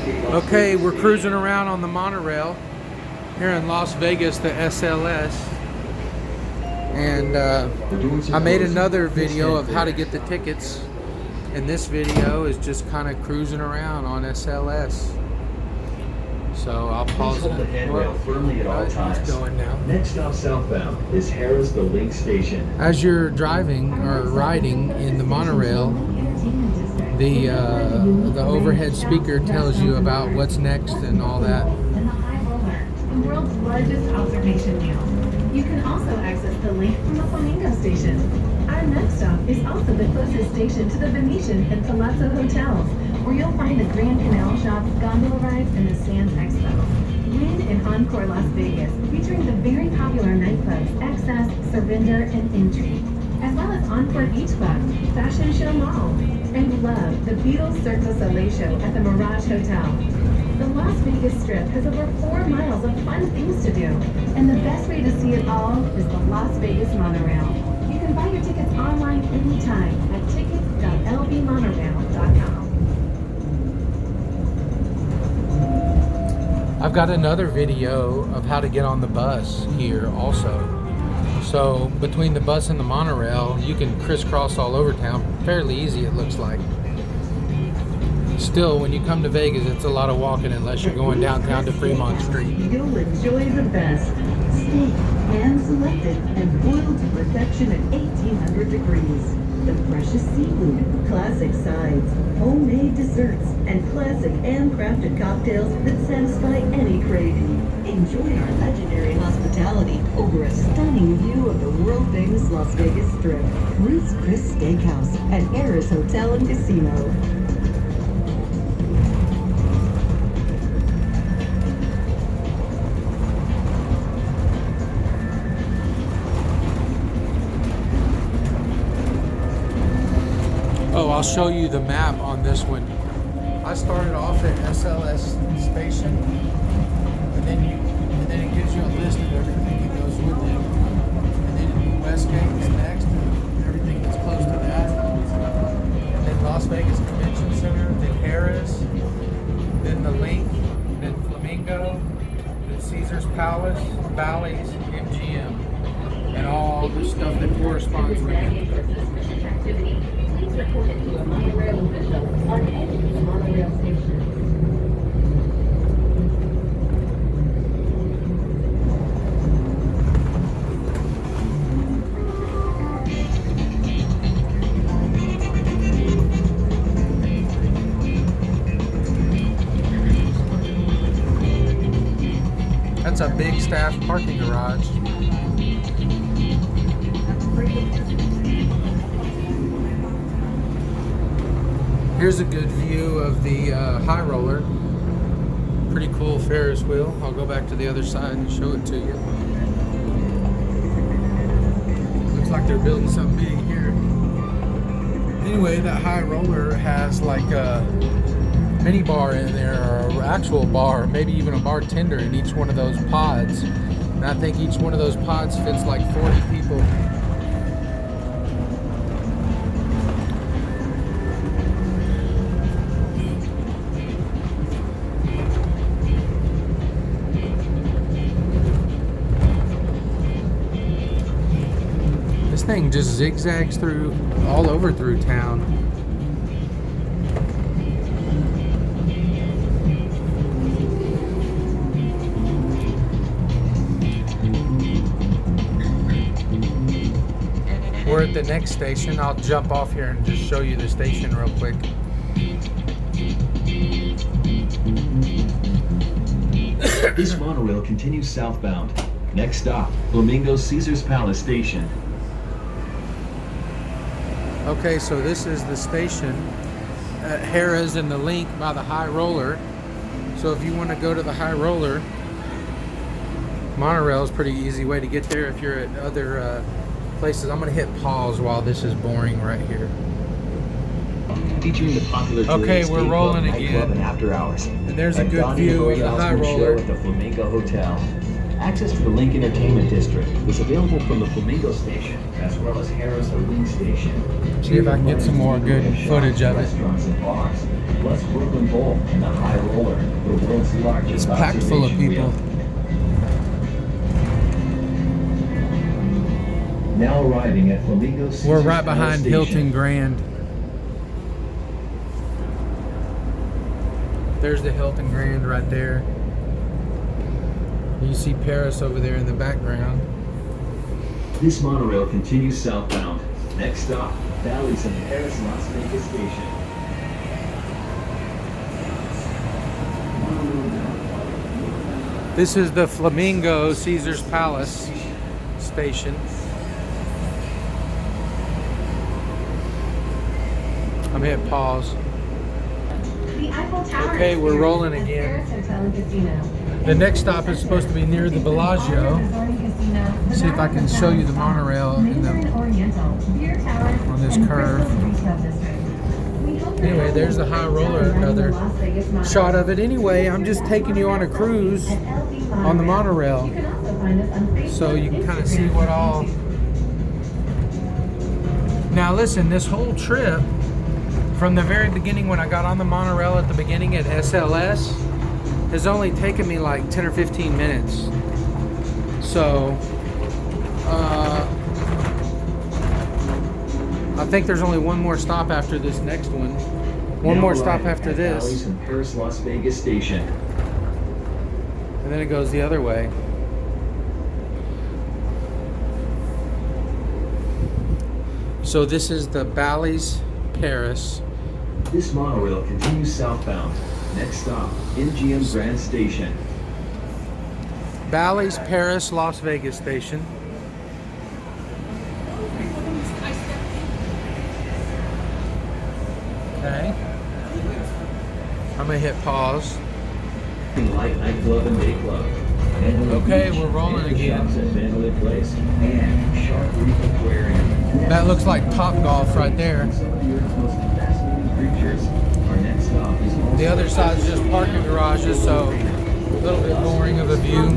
Okay, we're cruising around on the monorail here in Las Vegas, the SLS. And I made another video of how to get the tickets. And this video is just kind of cruising around on SLS. So I'll pause it. Hold the handrail firmly at all times. It's going now. Next stop southbound is Harrahs Station. As you're driving or riding in the monorail, the overhead speaker tells you about what's next and all that. The world's largest observation wheel. You can also access the link from the Flamingo Station. Our next stop is also the closest station to the Venetian and Palazzo hotels, where you'll find the Grand Canal shops, gondola rides, and the Sands Expo. Win in Encore Las Vegas, featuring the very popular nightclubs Excess, Surrender, and Intrigue, as well as Encore Beach Club, Fashion Show Mall, and love the Beatles Cirque du Soleil show at the Mirage Hotel. The Las Vegas Strip has over 4 miles of fun things to do, and the best way to see it all is the Las Vegas Monorail. You can buy your tickets online anytime at tickets.lbmonorail.com. I've got another video of how to get on the bus here also. So between the bus and the monorail, you can crisscross all over town. Fairly easy, it looks like. Still, when you come to Vegas, it's a lot of walking unless you're going downtown to Fremont Street. You'll enjoy the best. Steak, hand-selected, and boiled to perfection at 1800 degrees. The freshest seafood, classic sides, homemade desserts, and classic handcrafted cocktails that satisfy any craving. Enjoy our legendary hospitality over a stunning view of the world-famous Las Vegas Strip. Ruth's Chris Steakhouse at Harrahs Hotel and Casino. Oh, I'll show you the map on this one. I started off at SLS Station, and then it gives you a list of everything that goes with it. And then Westgate is next, and everything that's close to that. And then Las Vegas Convention Center, then Harrahs, then the Link, then Flamingo, then Caesar's Palace, Ballys, MGM, and all the stuff that corresponds with it. Reported to a monorail official on any of the monorail stations. That's a big staff parking garage. Here's a good view of the high roller. Pretty cool Ferris wheel. I'll go back to the other side and show it to you. Looks like they're building something big here. Anyway, that high roller has like a mini bar in there, or an actual bar, maybe even a bartender in each one of those pods. And I think each one of those pods fits like 40 people. This thing just zigzags through all over through town. We're at the next station. I'll jump off here and just show you the station real quick. This monorail continues southbound. Next stop, Flamingo Caesar's Palace Station. Okay, so this is the station at Harrahs and the Link by the high roller. So if you want to go to the high roller, monorail is a pretty easy way to get there if you're at other places. I'm going to hit pause while this is boring right here. Featuring the popular Okay, we're rolling again. And after hours. And there's a good view of the high roller. At the Flamingo Hotel. Access to the Link Entertainment District is available from the Flamingo Station, as well as Harrahs Station. See if I can get some more good footage of it. Restaurants and bars, plus Brooklyn Bowl and the High Roller. largest It's packed full of observation people. wheel. Now arriving at Flamingo We're Caesar's right behind Station. Hilton Grand. There's the Hilton Grand right there. You see Paris over there in the background. This monorail continues southbound. Next stop, Ballys and Harrahs Las Vegas Station. This is the Flamingo Caesar's Palace Station. I'm hitting pause. The Eiffel Tower. Okay, we're rolling experience again. at Harrahs Hotel and Casino. The next stop is supposed to be near the Bellagio. See if I can show you the monorail in the, on this curve. Anyway, there's the high roller, another shot of it. Anyway, I'm just taking you on a cruise on the monorail, so you can kind of see what all. Now listen, this whole trip, from the very beginning when I got on the monorail at the beginning at SLS, has only taken me like 10 or 15 minutes. So, I think there's only one more stop after this next one. One Now more stop arriving after at this, Ballys and Harrahs Las Vegas Station. and then it goes the other way. So this is the Ballys Paris. This monorail continues southbound. Next stop, MGM Grand Station. Ballys Paris Las Vegas Station. Okay. I'm gonna hit pause. Light nightclub and day club. Okay, we're rolling again. Shops at Mandalay Place and Shark Reef Aquarium. That looks like Top Golf right there. Some of the Earth's most fascinating creatures. Our next stop is also The other side's just parking garages, so a little bit boring of a view.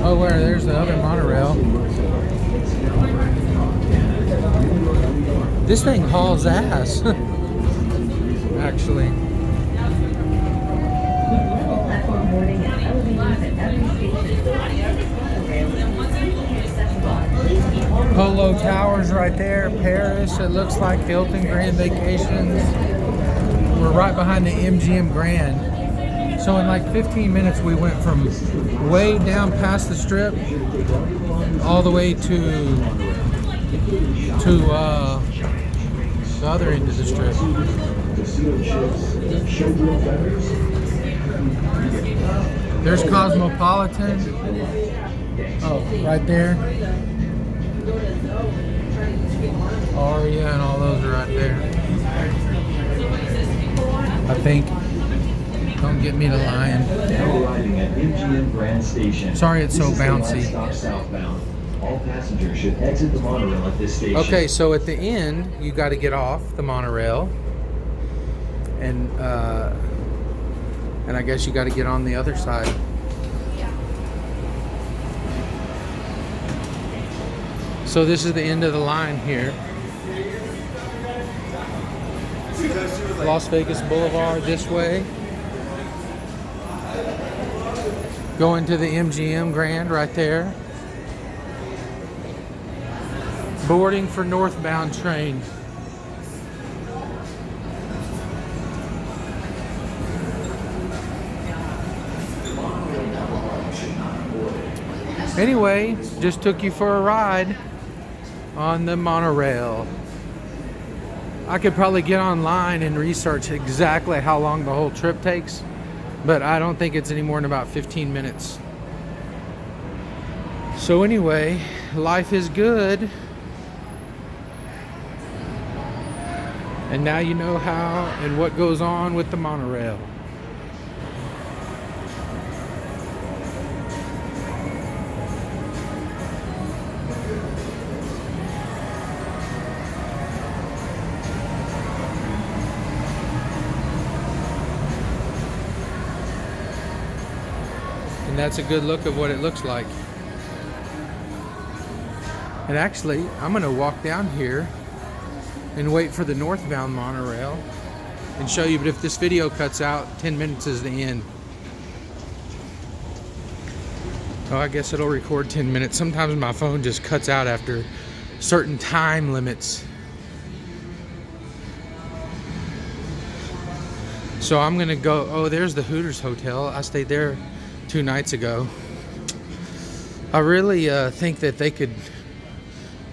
Oh, where? There's the other monorail. This thing hauls ass. Actually. Platform boarding and elevators at every station. Polo Towers right there, Paris. It looks like Hilton Grand Vacations. We're right behind the MGM Grand. So in like 15 minutes, we went from way down past the strip all the way to the other end of the strip. There's Cosmopolitan. Oh, right there. Aria and all those are right there. I think. Don't get me to lying. now arriving at MGM Grand Station. Sorry it's so This is the last bouncy. stop southbound. All passengers should exit the monorail at this station. Okay, so at the end, you got to get off the monorail, and I guess you got to get on the other side. So this is the end of the line here. Las Vegas Boulevard this way. Going to the MGM Grand right there. Boarding for northbound train. Anyway, just took you for a ride on the monorail. I could probably get online and research exactly how long the whole trip takes, but I don't think it's any more than about 15 minutes. So anyway, life is good. And now you know how and what goes on with the monorail. And that's a good look of what it looks like. And actually, I'm gonna walk down here and wait for the northbound monorail and show you, but if this video cuts out, 10 minutes is the end. Oh, I guess it'll record 10 minutes. Sometimes my phone just cuts out after certain time limits. So I'm gonna go. Oh, there's the Hooters Hotel. I stayed there 2 nights ago. I really think that they could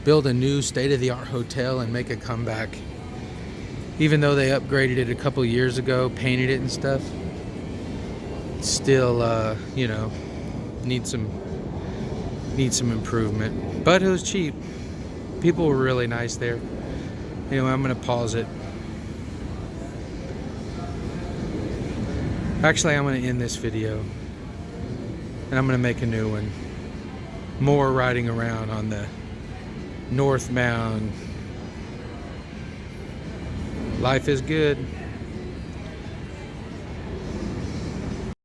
build a new state-of-the-art hotel and make a comeback. Even though they upgraded it a couple years ago, painted it and stuff, still, you know, needs some improvement. But it was cheap. People were really nice there. Anyway, I'm gonna pause it. Actually, I'm gonna end this video and I'm gonna make a new one. More riding around on the northbound. Life is good.